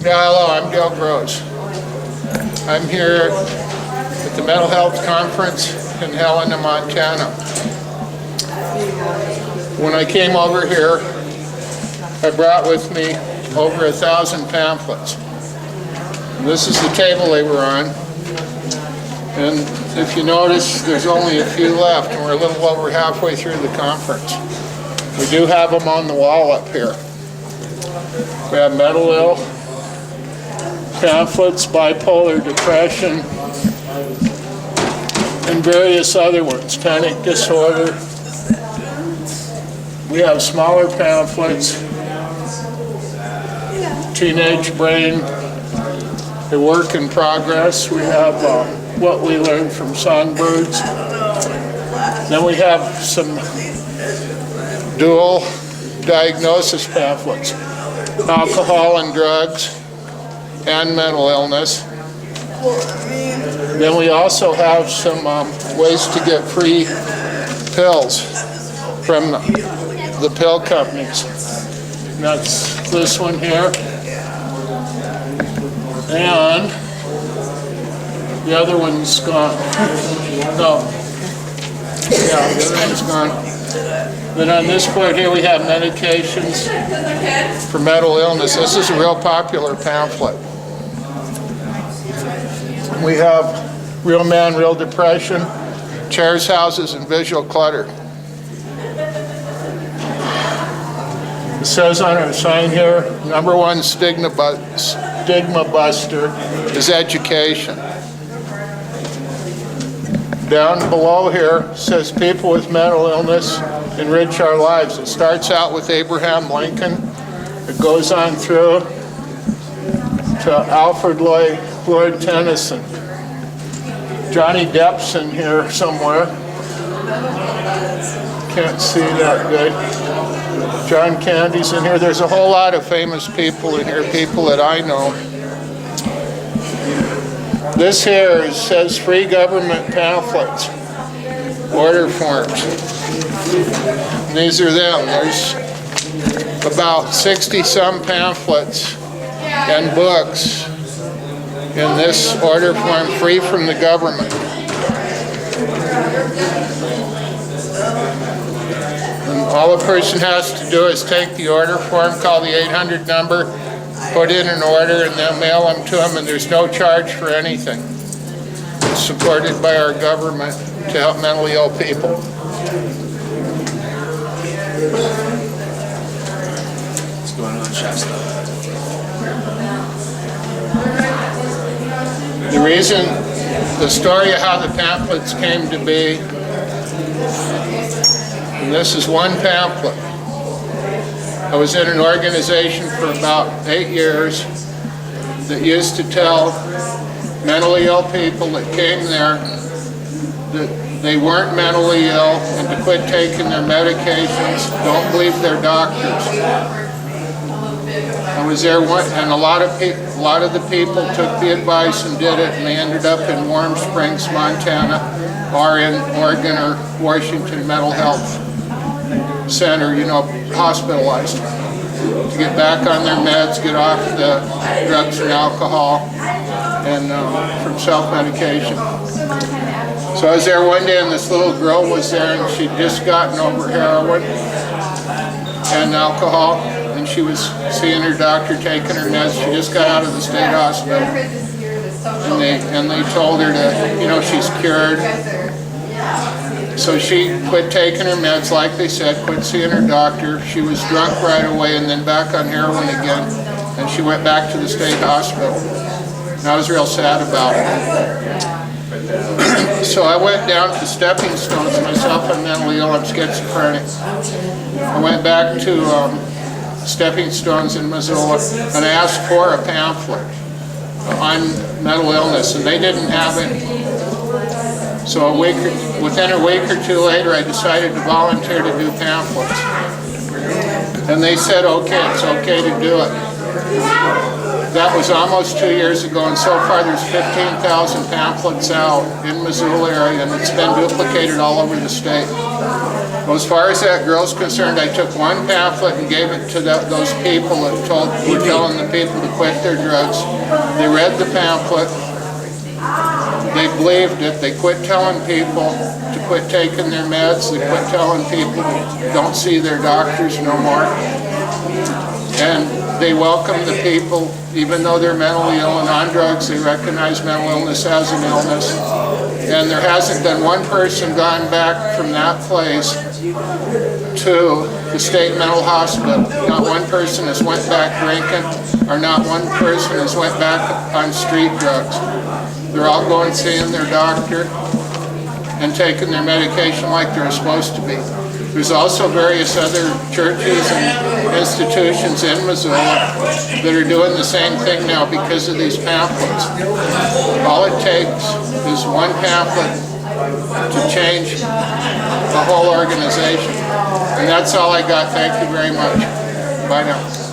Yeah, hello, I'm Dale Gross. I'm here at the Mental Health Conference in Helena, Montana. When I came over here, I brought with me over 1,000 pamphlets. This is the table they were on. And if you notice, there's only a few left, and we're a little over halfway through the conference. We do have them on the wall up here. We have mental ill pamphlets, bipolar depression, and various other ones, panic disorder. We have smaller pamphlets, teenage brain, a work in progress. We have what we learned from songbirds. Then we have some dual diagnosis pamphlets, alcohol and drugs and mental illness. Then we also have some ways to get free pills from the pill companies. And that's this one here. And the other one's gone. No. Yeah, the other one's gone. Then on this part here we have medications for mental illness. This is a real popular pamphlet. We have Real Man, Real Depression, Chairs, Houses, and Visual Clutter. It says on our sign here, #1 stigma buster is education. Down below here says people with mental illness enrich our lives. It starts out with Abraham Lincoln. It goes on through to Alfred Lord Tennyson. Johnny Depp's in here somewhere. Can't see that good. John Candy's in here. There's a whole lot of famous people in here, people that I know. This here says free government pamphlets, order forms. And these are them. There's about 60-some pamphlets and books in this order form, free from the government. And all a person has to do is take the order form, call the 800 number, put in an order, and they'll mail them to them, and there's no charge for anything. It's supported by our government to help mentally ill people. What's going on, Shasta? The reason, the story of how the pamphlets came to be, and this is one pamphlet. I was in an organization for about 8 years that used to tell mentally ill people that came there that they weren't mentally ill and to quit taking their medications, don't believe their doctors. I was there and a lot of the people took the advice and did it, and they ended up in Warm Springs, Montana, or in Oregon or Washington Mental Health Center, hospitalized to get back on their meds, get off the drugs and alcohol, and from self-medication. So I was there one day, and this little girl was there, and she'd just gotten over heroin and alcohol, and she was seeing her doctor, taking her meds. She just got out of the state hospital, and they told her to, she's cured. So she quit taking her meds, like they said, quit seeing her doctor. She was drunk right away and then back on heroin again. And she went back to the state hospital. And I was real sad about it. So I went down to Stepping Stones myself. I'm mentally ill, I'm schizophrenic. I went back to Stepping Stones in Missoula and I asked for a pamphlet on mental illness, and they didn't have it. So within a week or two later, I decided to volunteer to do pamphlets. And they said, okay, it's okay to do it. That was almost 2 years ago, and so far there's 15,000 pamphlets out in Missoula area, and it's been duplicated all over the state. Well, as far as that girl's concerned, I took one pamphlet and gave it to those people that were telling the people to quit their drugs. They read the pamphlet, they believed it, they quit telling people to quit taking their meds, they quit telling people to don't see their doctors no more. And they welcome the people, even though they're mentally ill and on drugs, they recognize mental illness as an illness. And there hasn't been one person gone back from that place to the state mental hospital. Not one person has went back drinking, or not one person has went back on street drugs. They're all going seeing their doctor and taking their medication like they're supposed to be. There's also various other churches and institutions in Missoula that are doing the same thing now because of these pamphlets. All it takes is one pamphlet to change the whole organization. And that's all I got. Thank you very much. Bye now.